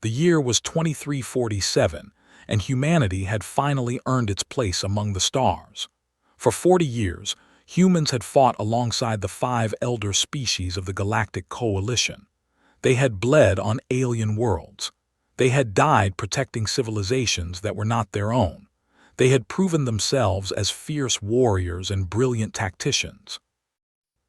The year was 2347, and humanity had finally earned its place among the stars. For 40 years, humans had fought alongside the 5 elder species of the Galactic Coalition. They had bled on alien worlds. They had died protecting civilizations that were not their own. They had proven themselves as fierce warriors and brilliant tacticians.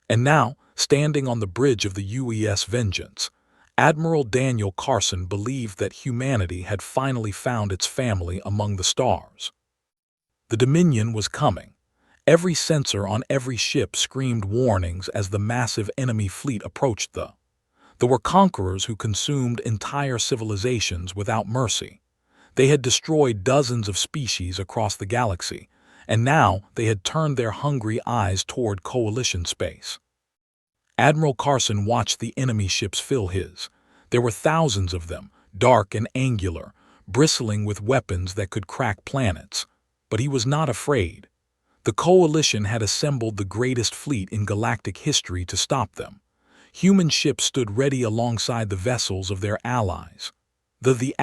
And now, standing on the bridge of the UES Vengeance, Admiral Daniel Carson believed that humanity had finally found its family among the stars. The Dominion was coming. Every sensor on every ship screamed warnings as the massive enemy fleet approached. There were conquerors who consumed entire civilizations without mercy. They had destroyed dozens of species across the galaxy, and now they had turned their hungry eyes toward Coalition space. Admiral Carson watched the enemy ships fill his. There were thousands of them, dark and angular, bristling with weapons that could crack planets. But he was not afraid. The Coalition had assembled the greatest fleet in galactic history to stop them. Human ships stood ready alongside the vessels of their allies. The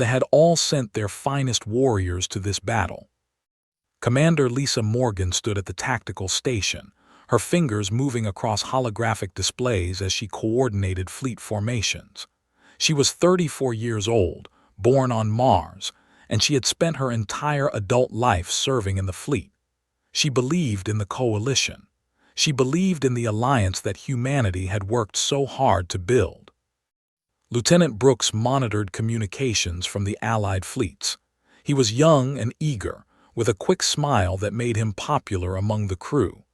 had all sent their finest warriors to this battle. Commander Lisa Morgan stood at the tactical station, her fingers moving across holographic displays as she coordinated fleet formations. She was 34 years old, born on Mars, and she had spent her entire adult life serving in the fleet. She believed in the Coalition. She believed in the alliance that humanity had worked so hard to build. Lieutenant Brooks monitored communications from the Allied fleets. He was young and eager, with a quick smile that made him popular among the crew.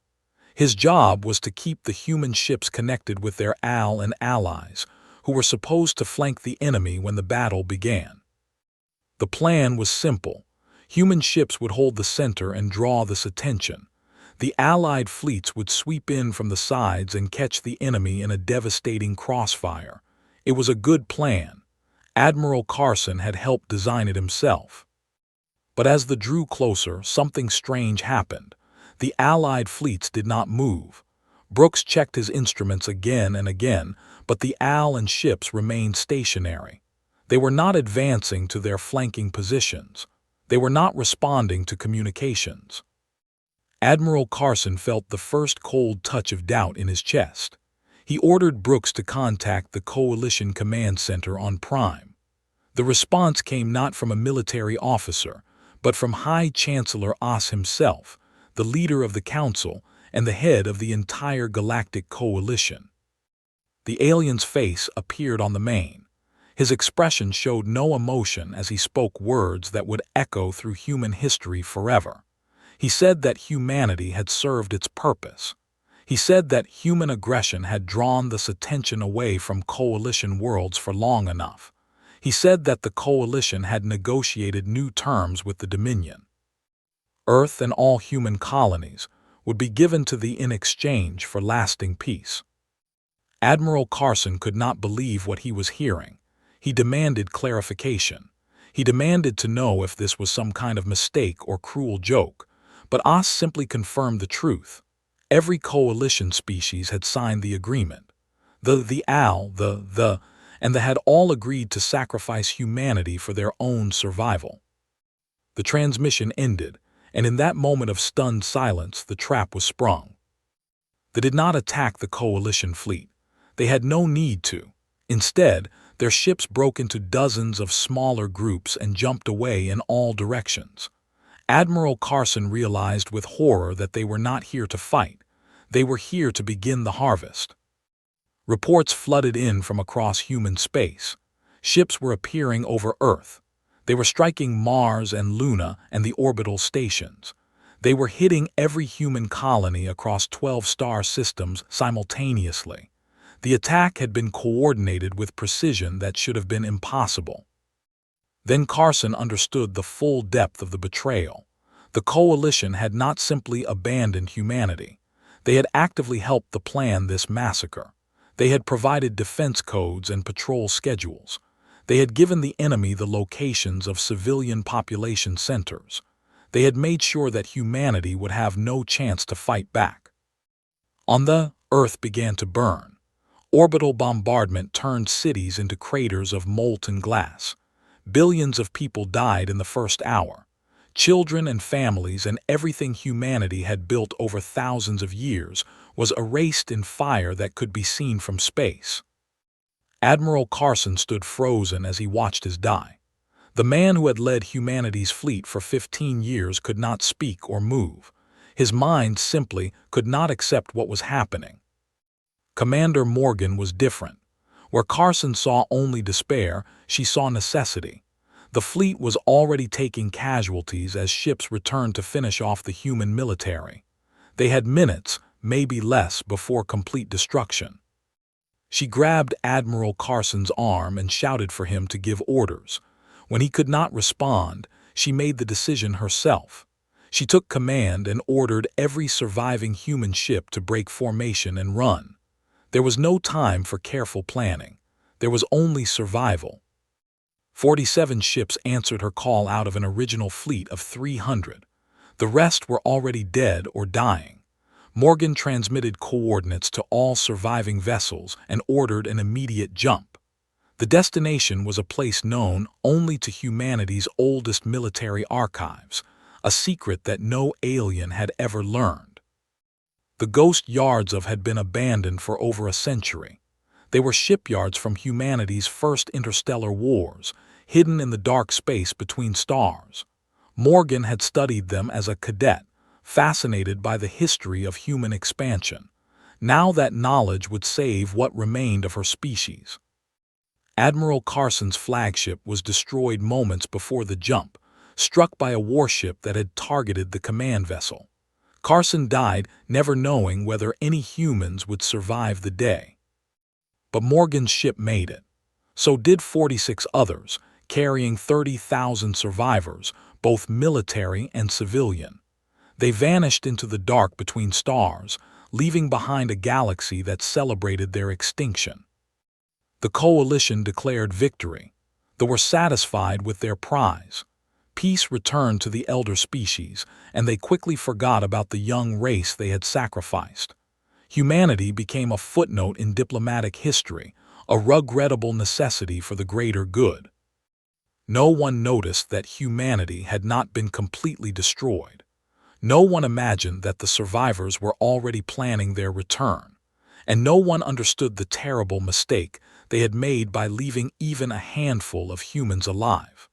His job was to keep the human ships connected with their allies, who were supposed to flank the enemy when the battle began. The plan was simple. Human ships would hold the center and draw this attention. The Allied fleets would sweep in from the sides and catch the enemy in a devastating crossfire. It was a good plan. Admiral Carson had helped design it himself. But as they drew closer, something strange happened. The Allied fleets did not move. Brooks checked his instruments again and again, but the and ships remained stationary. They were not advancing to their flanking positions. They were not responding to communications. Admiral Carson felt the first cold touch of doubt in his chest. He ordered Brooks to contact the Coalition Command Center on Prime. The response came not from a military officer, but from High Chancellor Oz himself, the leader of the Council and the head of the entire Galactic Coalition. The alien's face appeared on the main. His expression showed no emotion as he spoke words that would echo through human history forever. He said that humanity had served its purpose. He said that human aggression had drawn this attention away from Coalition worlds for long enough. He said that the Coalition had negotiated new terms with the Dominion. Earth and all human colonies would be given to thee in exchange for lasting peace. Admiral Carson could not believe what he was hearing. He demanded clarification. He demanded to know if this was some kind of mistake or cruel joke, but Oz simply confirmed the truth. Every Coalition species had signed the agreement. They had all agreed to sacrifice humanity for their own survival. The transmission ended, and in that moment of stunned silence, the trap was sprung. They did not attack the Coalition fleet. They had no need to. Instead, their ships broke into dozens of smaller groups and jumped away in all directions. Admiral Carson realized with horror that they were not here to fight. They were here to begin the harvest. Reports flooded in from across human space. Ships were appearing over Earth. They were striking Mars and Luna and the orbital stations. They were hitting every human colony across 12 star systems simultaneously. The attack had been coordinated with precision that should have been impossible. Then Carson understood the full depth of the betrayal. The Coalition had not simply abandoned humanity. They had actively helped to plan this massacre. They had provided defense codes and patrol schedules. They had given the enemy the locations of civilian population centers. They had made sure that humanity would have no chance to fight back. On the Earth began to burn. Orbital bombardment turned cities into craters of molten glass. Billions of people died in the first hour. Children and families and everything humanity had built over thousands of years was erased in fire that could be seen from space. Admiral Carson stood frozen as he watched his die. The man who had led humanity's fleet for 15 years could not speak or move. His mind simply could not accept what was happening. Commander Morgan was different. Where Carson saw only despair, she saw necessity. The fleet was already taking casualties as ships returned to finish off the human military. They had minutes, maybe less, before complete destruction. She grabbed Admiral Carson's arm and shouted for him to give orders. When he could not respond, she made the decision herself. She took command and ordered every surviving human ship to break formation and run. There was no time for careful planning. There was only survival. 47 ships answered her call out of an original fleet of 300. The rest were already dead or dying. Morgan transmitted coordinates to all surviving vessels and ordered an immediate jump. The destination was a place known only to humanity's oldest military archives, a secret that no alien had ever learned. The ghost yards had been abandoned for over a century. They were shipyards from humanity's first interstellar wars, hidden in the dark space between stars. Morgan had studied them as a cadet, fascinated by the history of human expansion. Now that knowledge would save what remained of her species. Admiral Carson's flagship was destroyed moments before the jump, struck by a warship that had targeted the command vessel. Carson died, never knowing whether any humans would survive the day. But Morgan's ship made it. So did 46 others, carrying 30,000 survivors, both military and civilian. They vanished into the dark between stars, leaving behind a galaxy that celebrated their extinction. The coalition declared victory. They were satisfied with their prize. Peace returned to the elder species, and they quickly forgot about the young race they had sacrificed. Humanity became a footnote in diplomatic history, a regrettable necessity for the greater good. No one noticed that humanity had not been completely destroyed. No one imagined that the survivors were already planning their return, and no one understood the terrible mistake they had made by leaving even a handful of humans alive.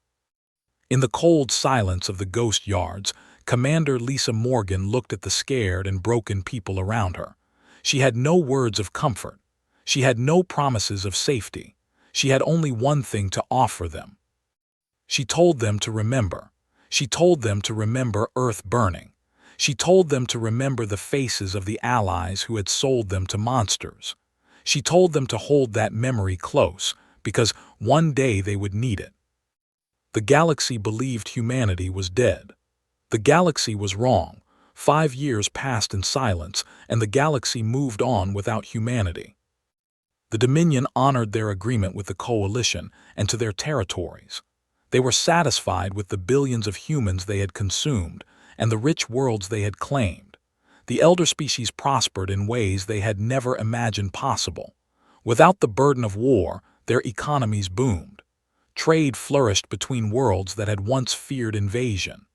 In the cold silence of the ghost yards, Commander Lisa Morgan looked at the scared and broken people around her. She had no words of comfort. She had no promises of safety. She had only one thing to offer them. She told them to remember. She told them to remember Earth burning. She told them to remember the faces of the allies who had sold them to monsters. She told them to hold that memory close, because one day they would need it. The galaxy believed humanity was dead. The galaxy was wrong. 5 years passed in silence, and the galaxy moved on without humanity. The Dominion honored their agreement with the Coalition and to their territories. They were satisfied with the billions of humans they had consumed and the rich worlds they had claimed. The elder species prospered in ways they had never imagined possible. Without the burden of war, their economies boomed. Trade flourished between worlds that had once feared invasion.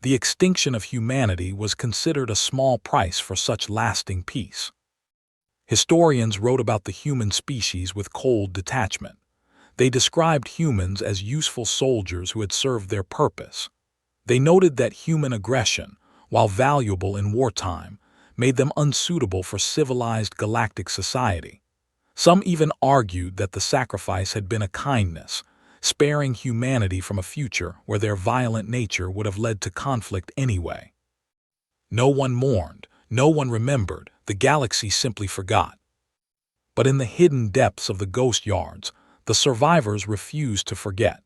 The extinction of humanity was considered a small price for such lasting peace. Historians wrote about the human species with cold detachment. They described humans as useful soldiers who had served their purpose. They noted that human aggression, while valuable in wartime, made them unsuitable for civilized galactic society. Some even argued that the sacrifice had been a kindness, sparing humanity from a future where their violent nature would have led to conflict anyway. No one mourned, no one remembered, the galaxy simply forgot. But in the hidden depths of the ghost yards, the survivors refused to forget.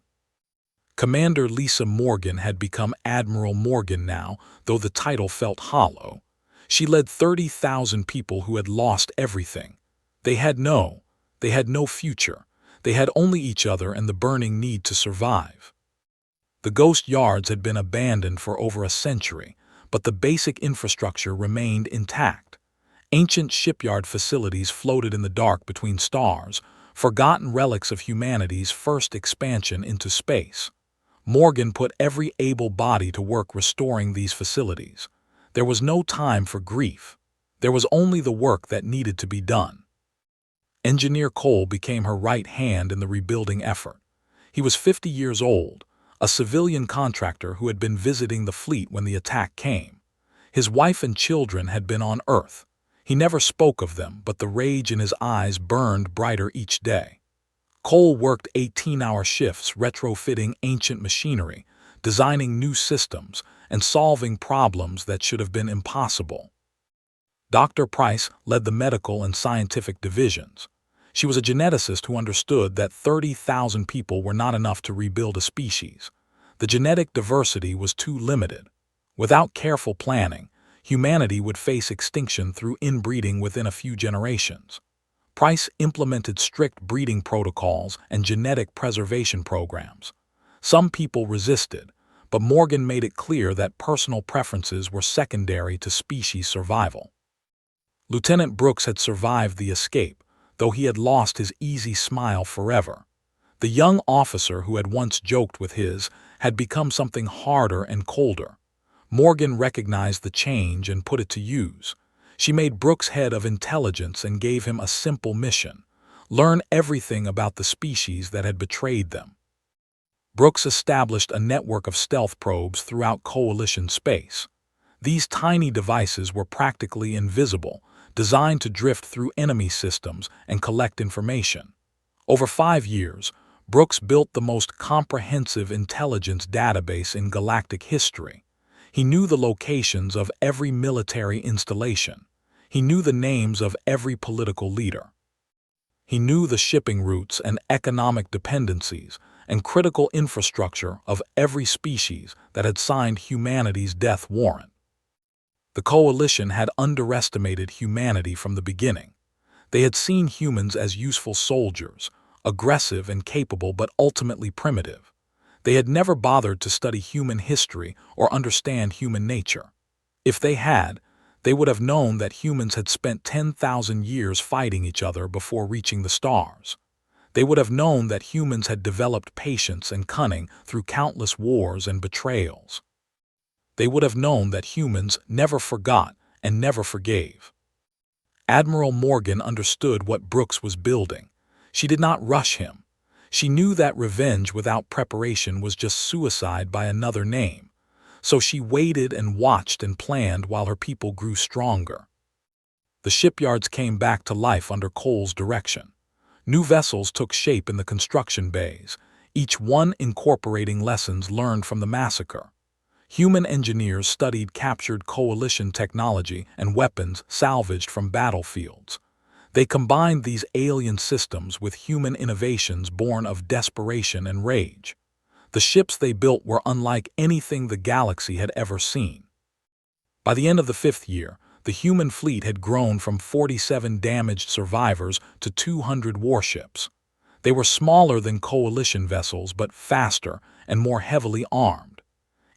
Commander Lisa Morgan had become Admiral Morgan now, though the title felt hollow. She led 30,000 people who had lost everything. They had no future. They had only each other and the burning need to survive. The ghost yards had been abandoned for over a century, but the basic infrastructure remained intact. Ancient shipyard facilities floated in the dark between stars, forgotten relics of humanity's first expansion into space. Morgan put every able body to work restoring these facilities. There was no time for grief. There was only the work that needed to be done. Engineer Cole became her right hand in the rebuilding effort. He was 50 years old, a civilian contractor who had been visiting the fleet when the attack came. His wife and children had been on Earth. He never spoke of them, but the rage in his eyes burned brighter each day. Cole worked 18-hour shifts retrofitting ancient machinery, designing new systems, and solving problems that should have been impossible. Dr. Price led the medical and scientific divisions. She was a geneticist who understood that 30,000 people were not enough to rebuild a species. The genetic diversity was too limited. Without careful planning, humanity would face extinction through inbreeding within a few generations. Price implemented strict breeding protocols and genetic preservation programs. Some people resisted, but Morgan made it clear that personal preferences were secondary to species survival. Lieutenant Brooks had survived the escape, though he had lost his easy smile forever. The young officer who had once joked with his had become something harder and colder. Morgan recognized the change and put it to use. She made Brooks head of intelligence and gave him a simple mission: learn everything about the species that had betrayed them. Brooks established a network of stealth probes throughout Coalition space. These tiny devices were practically invisible, designed to drift through enemy systems and collect information. Over 5 years, Brooks built the most comprehensive intelligence database in galactic history. He knew the locations of every military installation. He knew the names of every political leader. He knew the shipping routes and economic dependencies and critical infrastructure of every species that had signed humanity's death warrant. The Coalition had underestimated humanity from the beginning. They had seen humans as useful soldiers, aggressive and capable but ultimately primitive. They had never bothered to study human history or understand human nature. If they had, they would have known that humans had spent 10,000 years fighting each other before reaching the stars. They would have known that humans had developed patience and cunning through countless wars and betrayals. They would have known that humans never forgot and never forgave. Admiral Morgan understood what Brooks was building. She did not rush him. She knew that revenge without preparation was just suicide by another name. So she waited and watched and planned while her people grew stronger. The shipyards came back to life under Cole's direction. New vessels took shape in the construction bays, each one incorporating lessons learned from the massacre. Human engineers studied captured Coalition technology and weapons salvaged from battlefields. They combined these alien systems with human innovations born of desperation and rage. The ships they built were unlike anything the galaxy had ever seen. By the end of the 5th year, the human fleet had grown from 47 damaged survivors to 200 warships. They were smaller than Coalition vessels but faster and more heavily armed.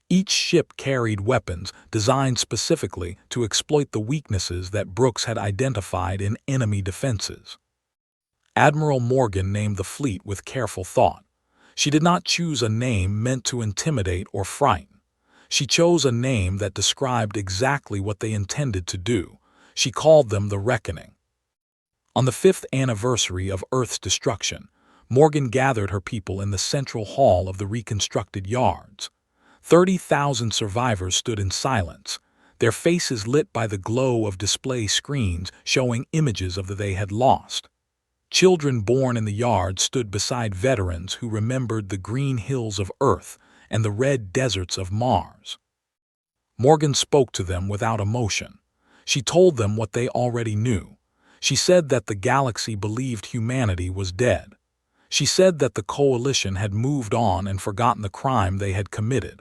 Each ship carried weapons designed specifically to exploit the weaknesses that Brooks had identified in enemy defenses. Admiral Morgan named the fleet with careful thought. She did not choose a name meant to intimidate or frighten. She chose a name that described exactly what they intended to do. She called them the Reckoning. On the 5th anniversary of Earth's destruction, Morgan gathered her people in the central hall of the reconstructed yards. 30,000 survivors stood in silence, their faces lit by the glow of display screens showing images of the they had lost. Children born in the yard stood beside veterans who remembered the green hills of Earth and the red deserts of Mars. Morgan spoke to them without emotion. She told them what they already knew. She said that the galaxy believed humanity was dead. She said that the Coalition had moved on and forgotten the crime they had committed.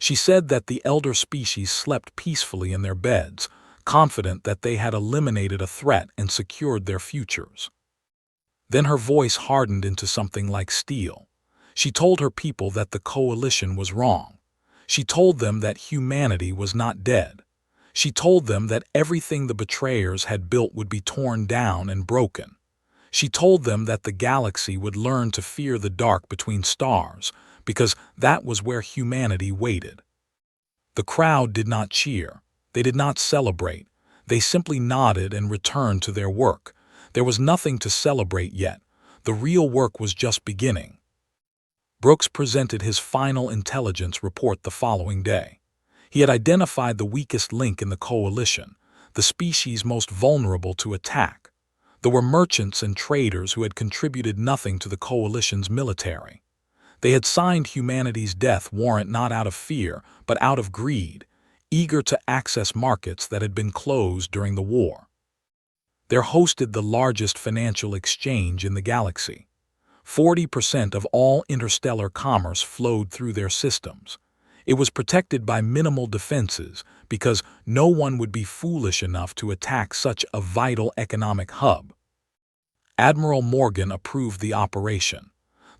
She said that the elder species slept peacefully in their beds, confident that they had eliminated a threat and secured their futures. Then her voice hardened into something like steel. She told her people that the Coalition was wrong. She told them that humanity was not dead. She told them that everything the betrayers had built would be torn down and broken. She told them that the galaxy would learn to fear the dark between stars, because that was where humanity waited. The crowd did not cheer. They did not celebrate. They simply nodded and returned to their work. There was nothing to celebrate yet. The real work was just beginning. Brooks presented his final intelligence report the following day. He had identified the weakest link in the coalition, the species most vulnerable to attack. There were merchants and traders who had contributed nothing to the coalition's military. They had signed humanity's death warrant not out of fear, but out of greed, eager to access markets that had been closed during the war. They hosted the largest financial exchange in the galaxy. 40% of all interstellar commerce flowed through their systems. It was protected by minimal defenses because no one would be foolish enough to attack such a vital economic hub. Admiral Morgan approved the operation.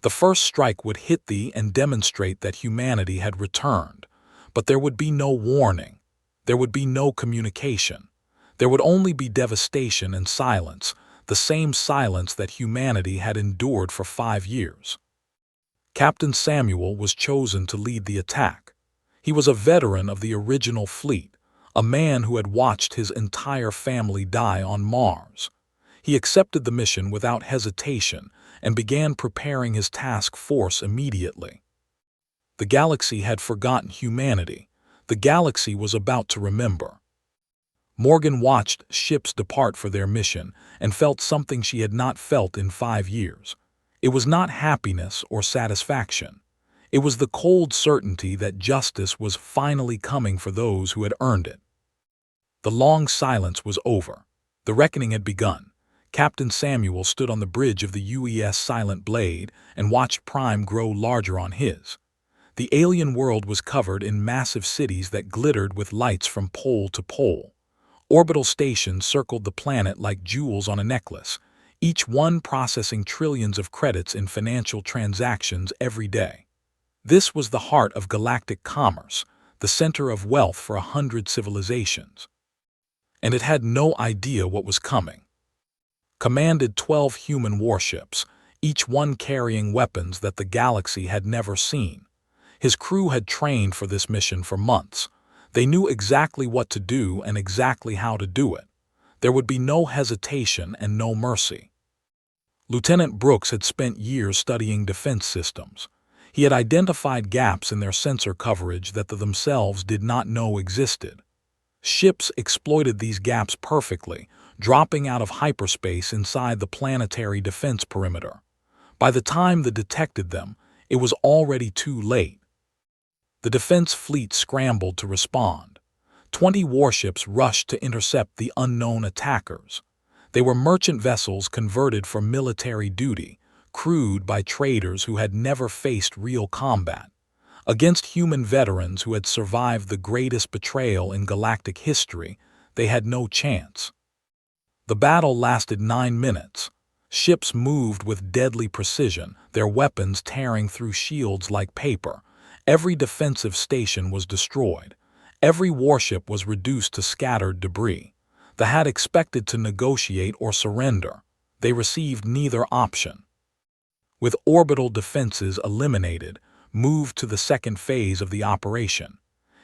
The first strike would hit and demonstrate that humanity had returned, but there would be no warning. There would be no communication. There would only be devastation and silence, the same silence that humanity had endured for 5 years. Captain Samuel was chosen to lead the attack. He was a veteran of the original fleet, a man who had watched his entire family die on Mars. He accepted the mission without hesitation and began preparing his task force immediately. The galaxy had forgotten humanity. The galaxy was about to remember. Morgan watched ships depart for their mission and felt something she had not felt in 5 years. It was not happiness or satisfaction. It was the cold certainty that justice was finally coming for those who had earned it. The long silence was over. The reckoning had begun. Captain Samuel stood on the bridge of the UES Silent Blade and watched Prime grow larger on his. The alien world was covered in massive cities that glittered with lights from pole to pole. Orbital stations circled the planet like jewels on a necklace, each one processing trillions of credits in financial transactions every day. This was the heart of galactic commerce, the center of wealth for 100 civilizations. And it had no idea what was coming. Commanded 12 human warships, each one carrying weapons that the galaxy had never seen. His crew had trained for this mission for months. They knew exactly what to do and exactly how to do it. There would be no hesitation and no mercy. Lieutenant Brooks had spent years studying defense systems. He had identified gaps in their sensor coverage that they themselves did not know existed. Ships exploited these gaps perfectly, dropping out of hyperspace inside the planetary defense perimeter. By the time they detected them, it was already too late. The defense fleet scrambled to respond. 20 warships rushed to intercept the unknown attackers. They were merchant vessels converted for military duty, crewed by traders who had never faced real combat. Against human veterans who had survived the greatest betrayal in galactic history, they had no chance. The battle lasted 9 minutes. Ships moved with deadly precision, their weapons tearing through shields like paper. Every defensive station was destroyed. Every warship was reduced to scattered debris. They had expected to negotiate or surrender. They received neither option. With orbital defenses eliminated, moved to the second phase of the operation.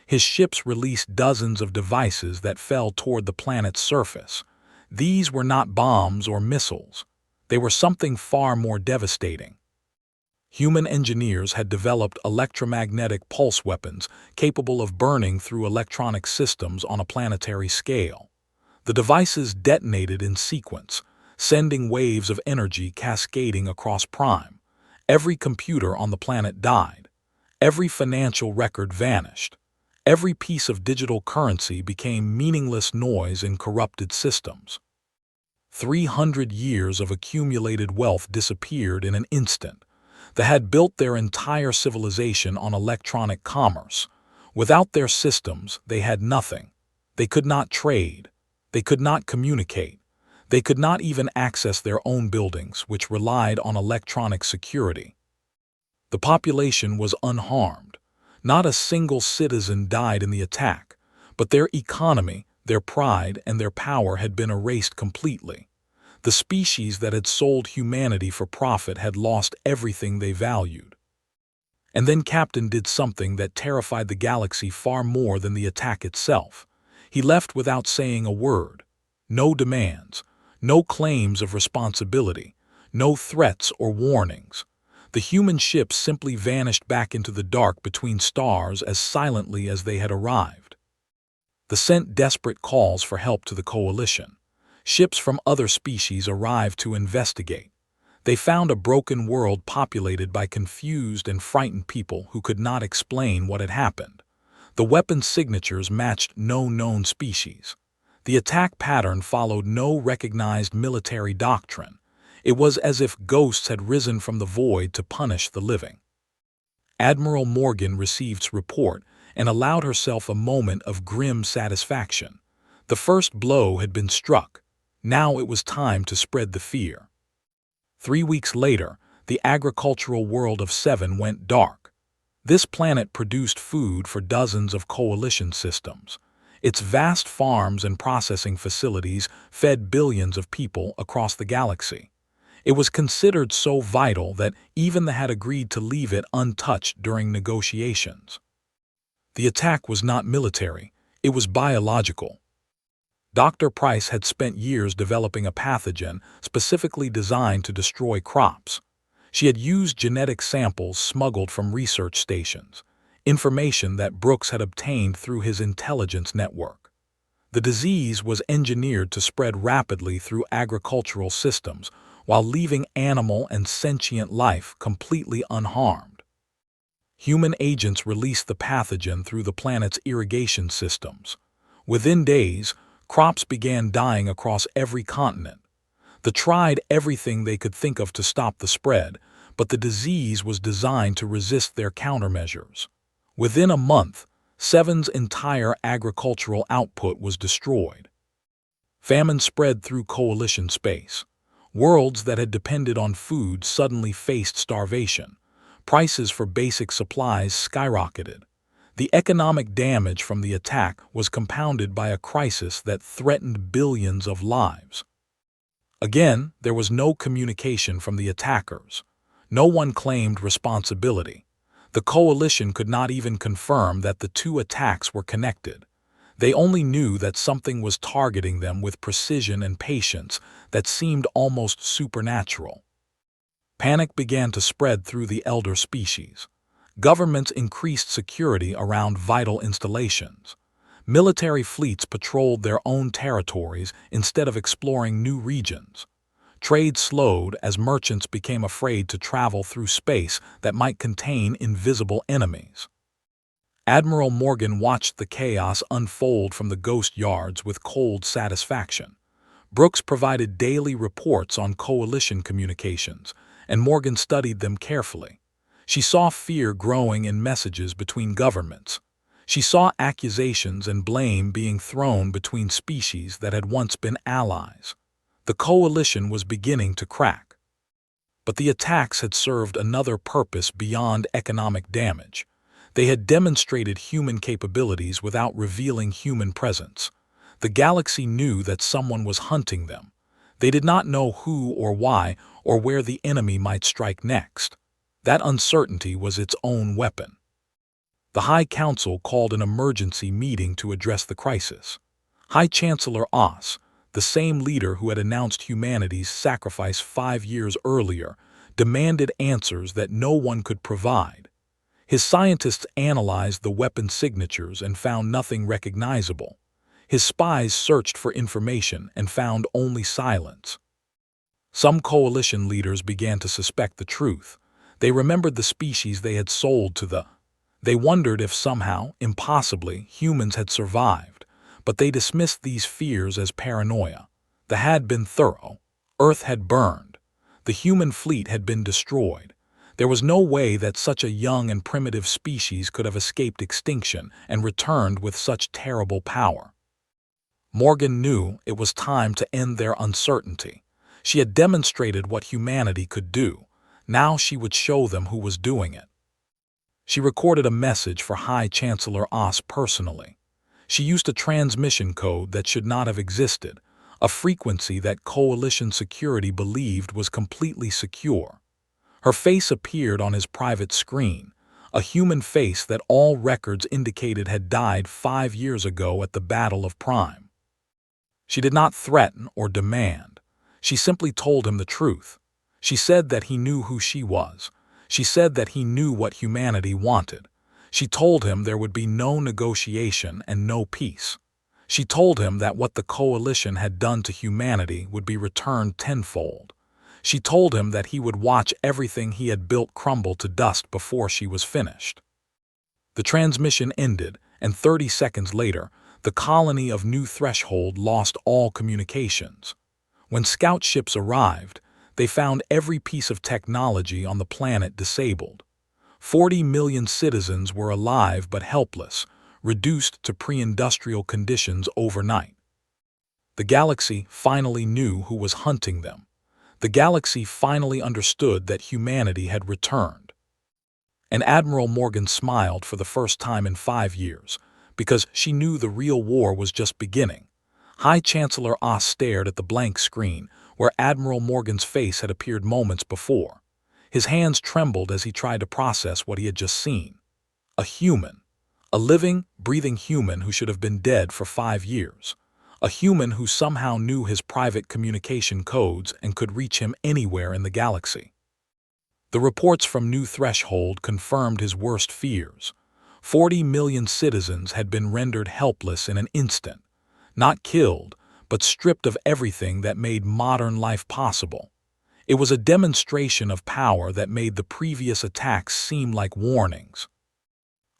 His ships released dozens of devices that fell toward the planet's surface. These were not bombs or missiles. They were something far more devastating. Human engineers had developed electromagnetic pulse weapons capable of burning through electronic systems on a planetary scale. The devices detonated in sequence, sending waves of energy cascading across Prime. Every computer on the planet died. Every financial record vanished. Every piece of digital currency became meaningless noise in corrupted systems. 300 years of accumulated wealth disappeared in an instant. They had built their entire civilization on electronic commerce. Without their systems, they had nothing. They could not trade. They could not communicate. They could not even access their own buildings, which relied on electronic security. The population was unharmed. Not a single citizen died in the attack, But their economy, their pride, and their power had been erased completely. The species that had sold humanity for profit had lost everything they valued. And then Captain did something that terrified the galaxy far more than the attack itself. He left without saying a word. No demands, no claims of responsibility, no threats or warnings. The human ships simply vanished back into the dark between stars as silently as they had arrived. They sent desperate calls for help to the coalition. Ships from other species arrived to investigate. They found a broken world populated by confused and frightened people who could not explain what had happened. The weapon signatures matched no known species. The attack pattern followed no recognized military doctrine. It was as if ghosts had risen from the void to punish the living. Admiral Morgan received report and allowed herself a moment of grim satisfaction. The first blow had been struck. Now it was time to spread the fear. 3 weeks later, the agricultural world of Seven went dark. This planet produced food for dozens of coalition systems. Its vast farms and processing facilities fed billions of people across the galaxy. It was considered so vital that even they had agreed to leave it untouched during negotiations. The attack was not military, it was biological. Dr. Price had spent years developing a pathogen specifically designed to destroy crops. She had used genetic samples smuggled from research stations, information that Brooks had obtained through his intelligence network. The disease was engineered to spread rapidly through agricultural systems while leaving animal and sentient life completely unharmed. Human agents released the pathogen through the planet's irrigation systems. Within days, crops began dying across every continent. They tried everything they could think of to stop the spread, but the disease was designed to resist their countermeasures. Within a month, Seven's entire agricultural output was destroyed. Famine spread through coalition space. Worlds that had depended on food suddenly faced starvation. Prices for basic supplies skyrocketed. The economic damage from the attack was compounded by a crisis that threatened billions of lives. Again, there was no communication from the attackers. No one claimed responsibility. The coalition could not even confirm that the two attacks were connected. They only knew that something was targeting them with precision and patience that seemed almost supernatural. Panic began to spread through the elder species. Governments increased security around vital installations. Military fleets patrolled their own territories instead of exploring new regions. Trade slowed as merchants became afraid to travel through space that might contain invisible enemies. Admiral Morgan watched the chaos unfold from the ghost yards with cold satisfaction. Brooks provided daily reports on coalition communications, and Morgan studied them carefully. She saw fear growing in messages between governments. She saw accusations and blame being thrown between species that had once been allies. The coalition was beginning to crack. But the attacks had served another purpose beyond economic damage. They had demonstrated human capabilities without revealing human presence. The galaxy knew that someone was hunting them. They did not know who or why or where the enemy might strike next. That uncertainty was its own weapon. The High Council called an emergency meeting to address the crisis. High Chancellor Oss, the same leader who had announced humanity's sacrifice 5 years earlier, demanded answers that no one could provide. His scientists analyzed the weapon signatures and found nothing recognizable. His spies searched for information and found only silence. Some coalition leaders began to suspect the truth. They remembered the species they had sold to They wondered if somehow, impossibly, humans had survived, but they dismissed these fears as paranoia. They had been thorough. Earth had burned. The human fleet had been destroyed. There was no way that such a young and primitive species could have escaped extinction and returned with such terrible power. Morgan knew it was time to end their uncertainty. She had demonstrated what humanity could do. Now she would show them who was doing it. She recorded a message for High Chancellor Oss personally. She used a transmission code that should not have existed, a frequency that Coalition security believed was completely secure. Her face appeared on his private screen, a human face that all records indicated had died 5 years ago at the Battle of Prime. She did not threaten or demand. She simply told him the truth. She said that he knew who she was. She said that he knew what humanity wanted. She told him there would be no negotiation and no peace. She told him that what the Coalition had done to humanity would be returned tenfold. She told him that he would watch everything he had built crumble to dust before she was finished. The transmission ended, and 30 seconds later, the colony of New Threshold lost all communications. When scout ships arrived, they found every piece of technology on the planet disabled. 40 million citizens were alive but helpless, reduced to pre-industrial conditions overnight. The galaxy finally knew who was hunting them. The galaxy finally understood that humanity had returned. And Admiral Morgan smiled for the first time in 5 years, because she knew the real war was just beginning. High Chancellor Oss stared at the blank screen, where Admiral Morgan's face had appeared moments before. His hands trembled as he tried to process what he had just seen. A human. A living, breathing human who should have been dead for 5 years. A human who somehow knew his private communication codes and could reach him anywhere in the galaxy. The reports from New Threshold confirmed his worst fears. 40 million citizens had been rendered helpless in an instant. Not killed, but stripped of everything that made modern life possible. It was a demonstration of power that made the previous attacks seem like warnings.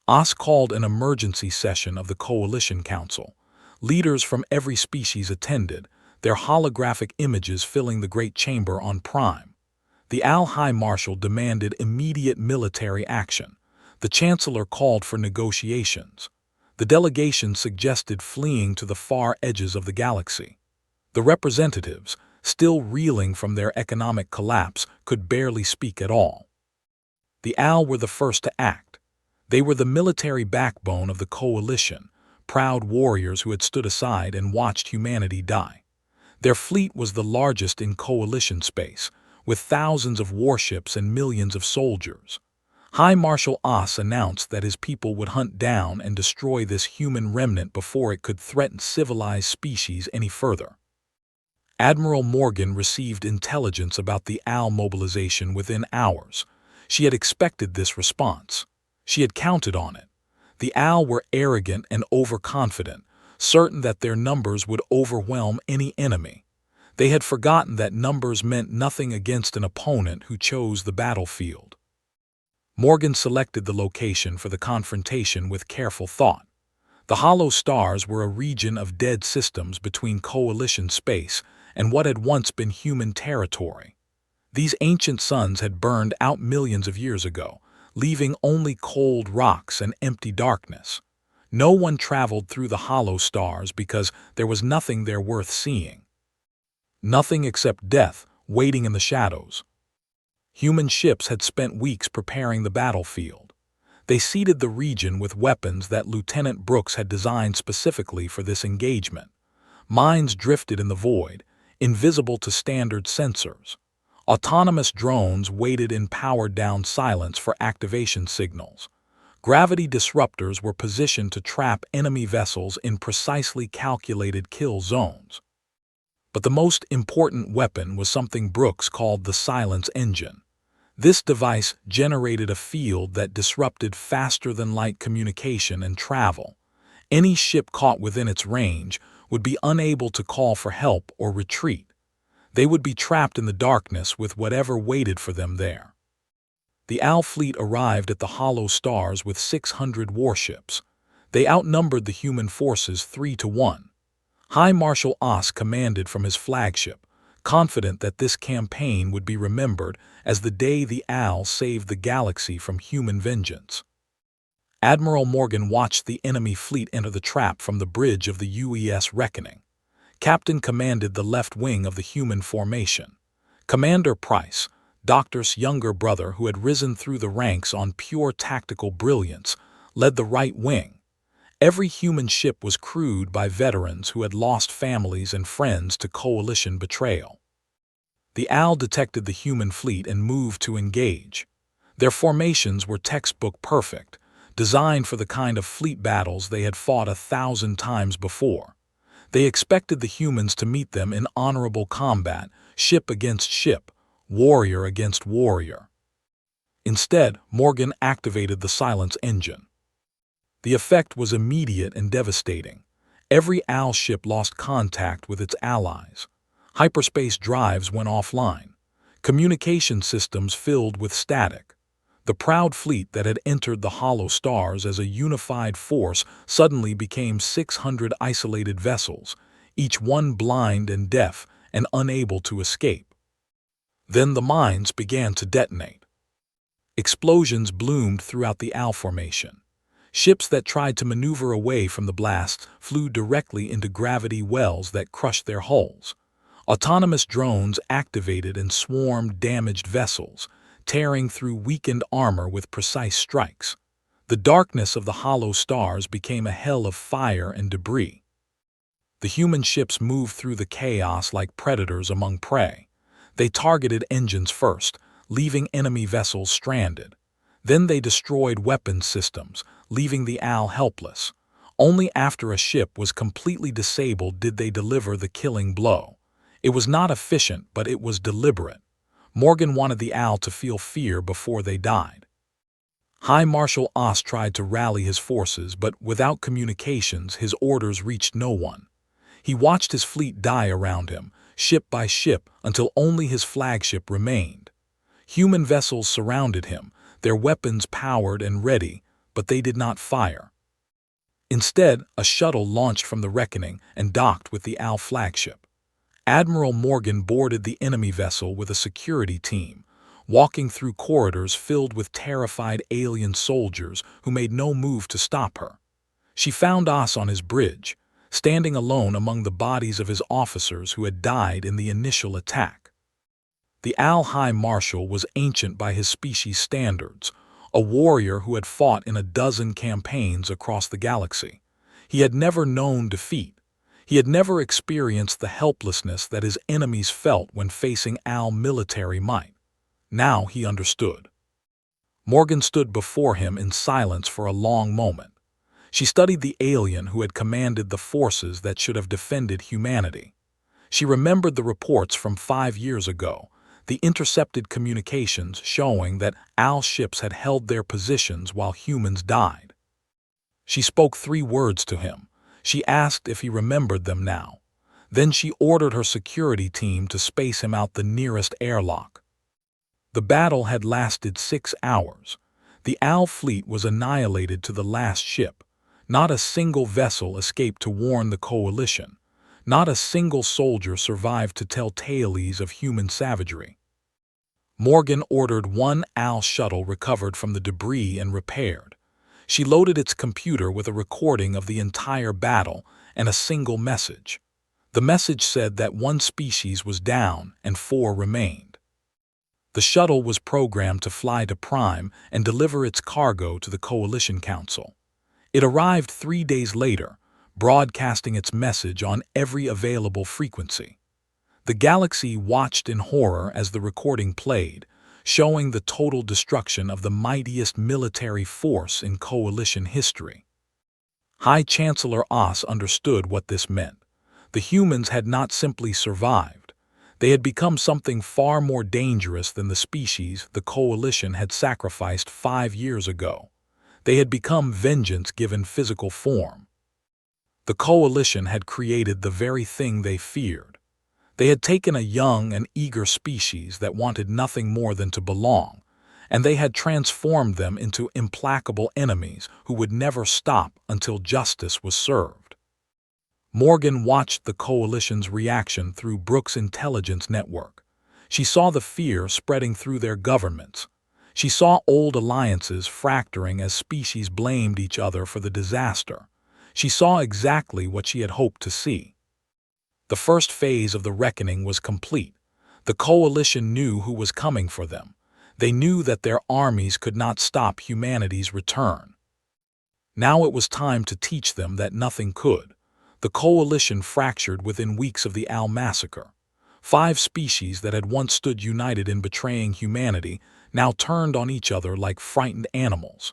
Oss called an emergency session of the Coalition Council. Leaders from every species attended, their holographic images filling the Great Chamber on Prime. The AL High Marshal demanded immediate military action. The Chancellor called for negotiations. The delegation suggested fleeing to the far edges of the galaxy. The representatives, still reeling from their economic collapse, could barely speak at all. The AL were the first to act. They were the military backbone of the Coalition, proud warriors who had stood aside and watched humanity die. Their fleet was the largest in Coalition space, with thousands of warships and millions of soldiers. High Marshal Oss announced that his people would hunt down and destroy this human remnant before it could threaten civilized species any further. Admiral Morgan received intelligence about the AL mobilization within hours. She had expected this response. She had counted on it. The AL were arrogant and overconfident, certain that their numbers would overwhelm any enemy. They had forgotten that numbers meant nothing against an opponent who chose the battlefield. Morgan selected the location for the confrontation with careful thought. The hollow stars were a region of dead systems between Coalition space and what had once been human territory. These ancient suns had burned out millions of years ago, leaving only cold rocks and empty darkness. No one traveled through the hollow stars because there was nothing there worth seeing. Nothing except death waiting in the shadows. Human ships had spent weeks preparing the battlefield. They seeded the region with weapons that Lieutenant Brooks had designed specifically for this engagement. Mines drifted in the void, invisible to standard sensors. Autonomous drones waited in powered-down silence for activation signals. Gravity disruptors were positioned to trap enemy vessels in precisely calculated kill zones. But the most important weapon was something Brooks called the silence engine. This device generated a field that disrupted faster-than-light communication and travel. Any ship caught within its range would be unable to call for help or retreat. They would be trapped in the darkness with whatever waited for them there. The AL fleet arrived at the hollow stars with 600 warships. They outnumbered the human forces 3-1. High Marshal Oss commanded from his flagship, confident that this campaign would be remembered as the day the AL saved the galaxy from human vengeance. Admiral Morgan watched the enemy fleet enter the trap from the bridge of the UES Reckoning. Captain commanded the left wing of the human formation. Commander Price, Doctor's younger brother who had risen through the ranks on pure tactical brilliance, led the right wing. Every human ship was crewed by veterans who had lost families and friends to coalition betrayal. The OWL detected the human fleet and moved to engage. Their formations were textbook perfect, designed for the kind of fleet battles they had fought 1,000 times before. They expected the humans to meet them in honorable combat, ship against ship, warrior against warrior. Instead, Morgan activated the silence engine. The effect was immediate and devastating. Every OWL ship lost contact with its allies. Hyperspace drives went offline. Communication systems filled with static. The proud fleet that had entered the hollow stars as a unified force suddenly became 600 isolated vessels, each one blind and deaf and unable to escape. Then the mines began to detonate. Explosions bloomed throughout the OWL formation. Ships that tried to maneuver away from the blasts flew directly into gravity wells that crushed their hulls. Autonomous drones activated and swarmed damaged vessels, tearing through weakened armor with precise strikes. The darkness of the hollow stars became a hell of fire and debris. The human ships moved through the chaos like predators among prey. They targeted engines first, leaving enemy vessels stranded. Then they destroyed weapons systems, leaving the OWL helpless. Only after a ship was completely disabled did they deliver the killing blow. It was not efficient, but it was deliberate. Morgan wanted the OWL to feel fear before they died. High Marshal Oss tried to rally his forces, but without communications, his orders reached no one. He watched his fleet die around him, ship by ship, until only his flagship remained. Human vessels surrounded him, their weapons powered and ready, but they did not fire. Instead, a shuttle launched from the Reckoning and docked with the OWL flagship. Admiral Morgan boarded the enemy vessel with a security team, walking through corridors filled with terrified alien soldiers who made no move to stop her. She found Oss on his bridge, standing alone among the bodies of his officers who had died in the initial attack. The OWL High Marshal was ancient by his species standards, a warrior who had fought in 12 campaigns across the galaxy. He had never known defeat. He had never experienced the helplessness that his enemies felt when facing OWL military might. Now he understood. Morgan stood before him in silence for a long moment. She studied the alien who had commanded the forces that should have defended humanity. She remembered the reports from 5 years ago, the intercepted communications showing that OWL ships had held their positions while humans died. She spoke 3 words to him. She asked if he remembered them now. Then she ordered her security team to space him out the nearest airlock. The battle had lasted 6 hours. The OWL fleet was annihilated to the last ship. Not a single vessel escaped to warn the coalition. Not a single soldier survived to tell tales of human savagery. Morgan ordered 1 OWL shuttle recovered from the debris and repaired. She loaded its computer with a recording of the entire battle and a single message. The message said that 1 species was down and 4 remained. The shuttle was programmed to fly to Prime and deliver its cargo to the Coalition Council. It arrived 3 days later, broadcasting its message on every available frequency. The galaxy watched in horror as the recording played, showing the total destruction of the mightiest military force in Coalition history. High Chancellor Oss understood what this meant. The humans had not simply survived. They had become something far more dangerous than the species the Coalition had sacrificed 5 years ago. They had become vengeance given physical form. The Coalition had created the very thing they feared. They had taken a young and eager species that wanted nothing more than to belong, and they had transformed them into implacable enemies who would never stop until justice was served. Morgan watched the Coalition's reaction through Brooks' intelligence network. She saw the fear spreading through their governments. She saw old alliances fracturing as species blamed each other for the disaster. She saw exactly what she had hoped to see. The first phase of the reckoning was complete. The Coalition knew who was coming for them. They knew that their armies could not stop humanity's return. Now it was time to teach them that nothing could. The coalition fractured within weeks of the Owl massacre. 5 species that had once stood united in betraying humanity now turned on each other like frightened animals.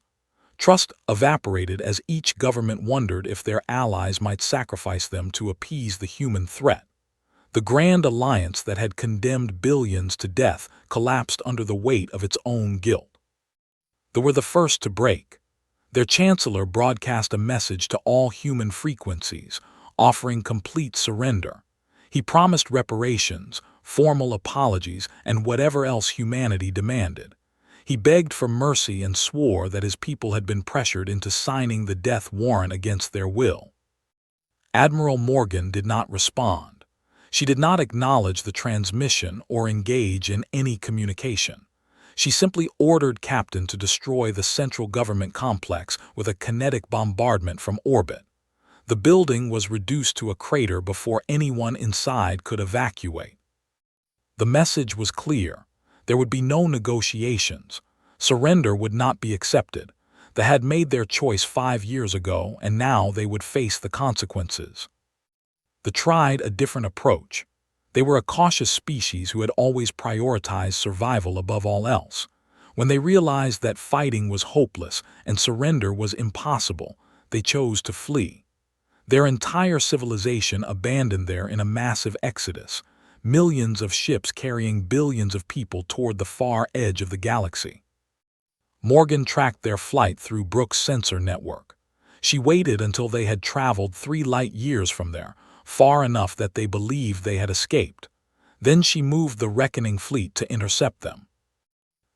Trust evaporated as each government wondered if their allies might sacrifice them to appease the human threat. The grand alliance that had condemned billions to death collapsed under the weight of its own guilt. They were the first to break. Their chancellor broadcast a message to all human frequencies, offering complete surrender. He promised reparations, formal apologies, and whatever else humanity demanded. He begged for mercy and swore that his people had been pressured into signing the death warrant against their will. Admiral Morgan did not respond. She did not acknowledge the transmission or engage in any communication. She simply ordered Captain to destroy the central government complex with a kinetic bombardment from orbit. The building was reduced to a crater before anyone inside could evacuate. The message was clear. There would be no negotiations. Surrender would not be accepted. They had made their choice 5 years ago, and now they would face the consequences. They tried a different approach. They were a cautious species who had always prioritized survival above all else. When they realized that fighting was hopeless and surrender was impossible, they chose to flee. Their entire civilization abandoned there in a massive exodus, millions of ships carrying billions of people toward the far edge of the galaxy. Morgan tracked their flight through Brooks' sensor network. She waited until they had traveled 3 light years from there, far enough that they believed they had escaped. Then she moved the Reckoning fleet to intercept them.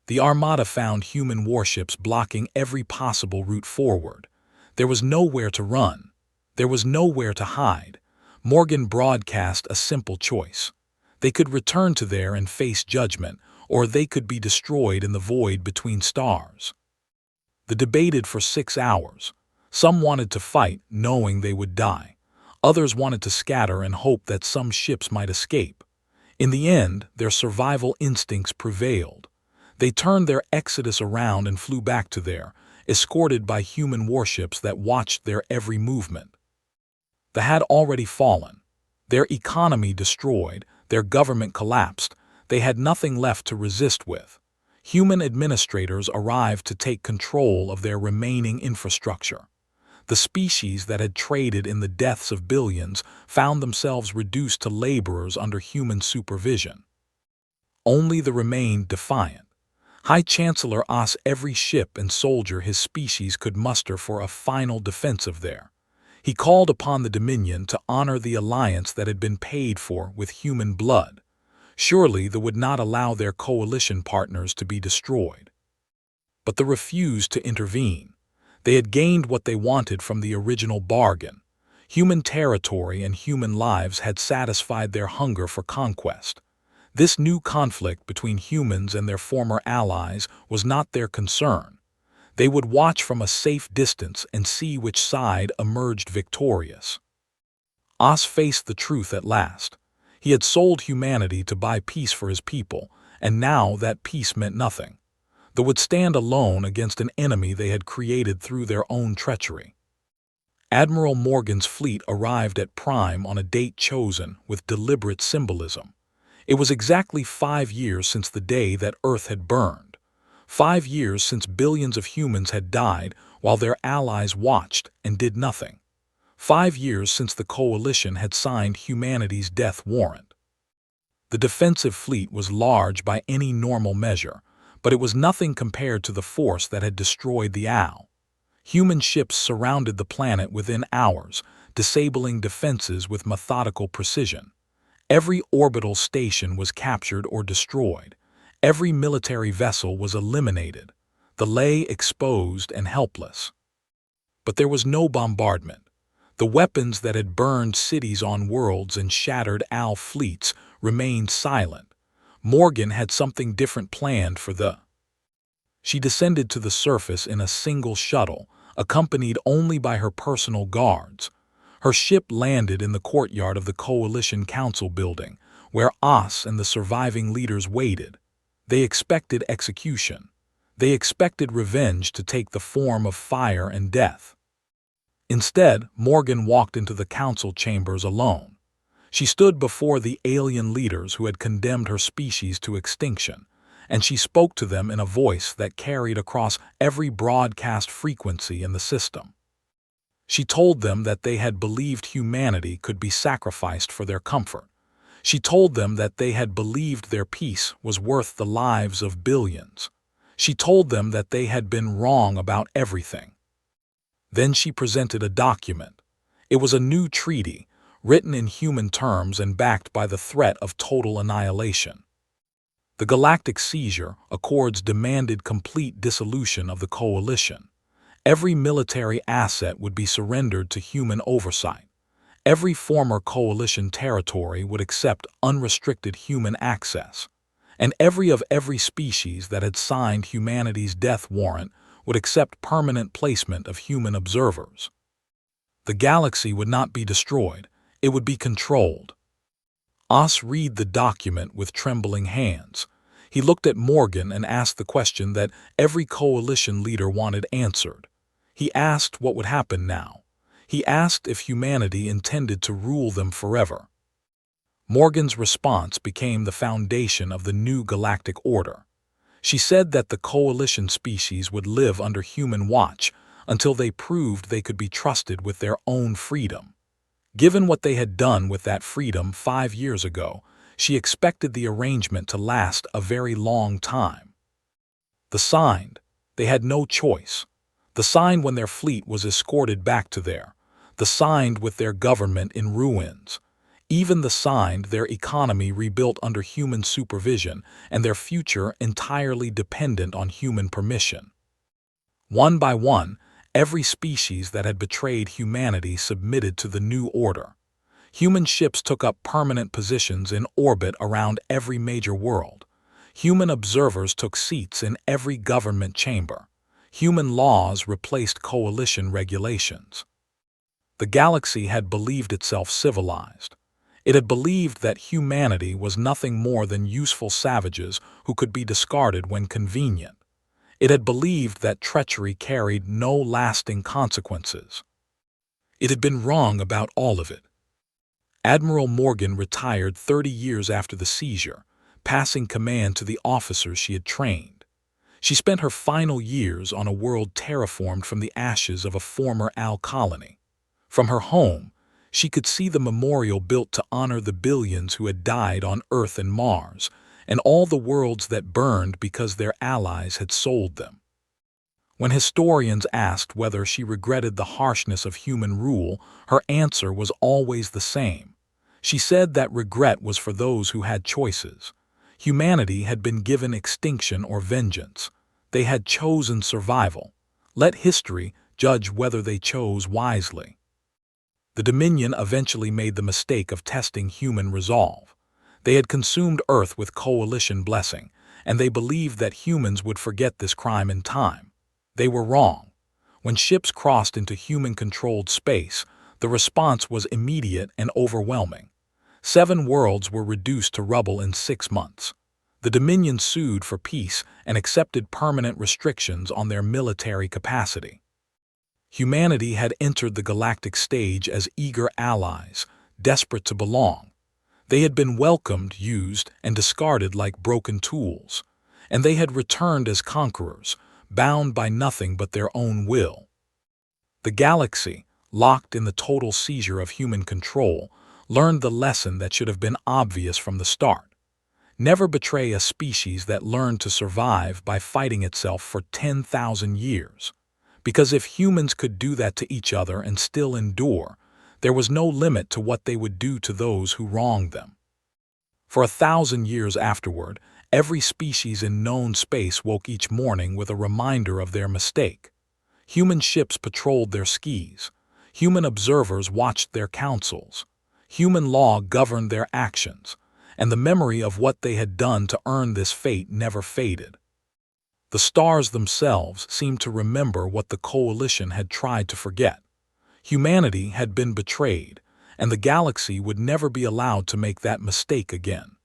The Armada found human warships blocking every possible route forward. There was nowhere to run. There was nowhere to hide. Morgan broadcast a simple choice. They could return to there and face judgment, or they could be destroyed in the void between stars. They debated for 6 hours. Some wanted to fight, knowing they would die. Others wanted to scatter and hope that some ships might escape. In the end, their survival instincts prevailed. They turned their exodus around and flew back to there, escorted by human warships that watched their every movement. They had already fallen. Their economy destroyed, their government collapsed. They had nothing left to resist with. Human administrators arrived to take control of their remaining infrastructure. The species that had traded in the deaths of billions found themselves reduced to laborers under human supervision. Only the remained defiant. High Chancellor asked every ship and soldier his species could muster for a final defensive there. He called upon the Dominion to honor the alliance that had been paid for with human blood. Surely they would not allow their coalition partners to be destroyed. But they refused to intervene. They had gained what they wanted from the original bargain. Human territory and human lives had satisfied their hunger for conquest. This new conflict between humans and their former allies was not their concern. They would watch from a safe distance and see which side emerged victorious. Oz faced the truth at last. He had sold humanity to buy peace for his people, and now that peace meant nothing. They would stand alone against an enemy they had created through their own treachery. Admiral Morgan's fleet arrived at Prime on a date chosen with deliberate symbolism. It was exactly 5 years since the day that Earth had burned. 5 years since billions of humans had died while their allies watched and did nothing. 5 years since the coalition had signed humanity's death warrant. The defensive fleet was large by any normal measure, but it was nothing compared to the force that had destroyed the Owl. Human ships surrounded the planet within hours, disabling defenses with methodical precision. Every orbital station was captured or destroyed. Every military vessel was eliminated. The lay exposed and helpless. But there was no bombardment. The weapons that had burned cities on worlds and shattered Owl fleets remained silent. Morgan had something different planned for the. She descended to the surface in a single shuttle, accompanied only by her personal guards. Her ship landed in the courtyard of the Coalition Council building, where Oz and the surviving leaders waited. They expected execution. They expected revenge to take the form of fire and death. Instead, Morgan walked into the council chambers alone. She stood before the alien leaders who had condemned her species to extinction, and she spoke to them in a voice that carried across every broadcast frequency in the system. She told them that they had believed humanity could be sacrificed for their comfort. She told them that they had believed their peace was worth the lives of billions. She told them that they had been wrong about everything. Then she presented a document. It was a new treaty, written in human terms and backed by the threat of total annihilation. The Galactic Seizure Accords demanded complete dissolution of the coalition. Every military asset would be surrendered to human oversight. Every former coalition territory would accept unrestricted human access, and every species that had signed humanity's death warrant would accept permanent placement of human observers. The galaxy would not be destroyed, it would be controlled. Oz read the document with trembling hands. He looked at Morgan and asked the question that every coalition leader wanted answered. He asked what would happen now. He asked if humanity intended to rule them forever. Morgan's response became the foundation of the new galactic order. She said that the coalition species would live under human watch until they proved they could be trusted with their own freedom. Given what they had done with that freedom 5 years ago, she expected the arrangement to last a very long time. The signed, they had no choice. The signed when their fleet was escorted back to there. The signed with their government in ruins. Even the signed their economy rebuilt under human supervision and their future entirely dependent on human permission. One by one, every species that had betrayed humanity submitted to the new order. Human ships took up permanent positions in orbit around every major world. Human observers took seats in every government chamber. Human laws replaced coalition regulations. The galaxy had believed itself civilized. It had believed that humanity was nothing more than useful savages who could be discarded when convenient. It had believed that treachery carried no lasting consequences. It had been wrong about all of it. Admiral Morgan retired 30 years after the seizure, passing command to the officers she had trained. She spent her final years on a world terraformed from the ashes of a former Al colony. From her home, she could see the memorial built to honor the billions who had died on Earth and Mars, and all the worlds that burned because their allies had sold them. When historians asked whether she regretted the harshness of human rule, her answer was always the same. She said that regret was for those who had choices. Humanity had been given extinction or vengeance. They had chosen survival. Let history judge whether they chose wisely. The Dominion eventually made the mistake of testing human resolve. They had consumed Earth with coalition blessing, and they believed that humans would forget this crime in time. They were wrong. When ships crossed into human-controlled space, the response was immediate and overwhelming. 7 worlds were reduced to rubble in 6 months. The Dominion sued for peace and accepted permanent restrictions on their military capacity. Humanity had entered the galactic stage as eager allies, desperate to belong. They had been welcomed, used, and discarded like broken tools, and they had returned as conquerors, bound by nothing but their own will. The galaxy, locked in the total seizure of human control, learned the lesson that should have been obvious from the start. Never betray a species that learned to survive by fighting itself for 10,000 years. Because if humans could do that to each other and still endure, there was no limit to what they would do to those who wronged them. For 1,000 years afterward, every species in known space woke each morning with a reminder of their mistake. Human ships patrolled their skis. Human observers watched their councils. Human law governed their actions, and the memory of what they had done to earn this fate never faded. The stars themselves seemed to remember what the coalition had tried to forget. Humanity had been betrayed, and the galaxy would never be allowed to make that mistake again.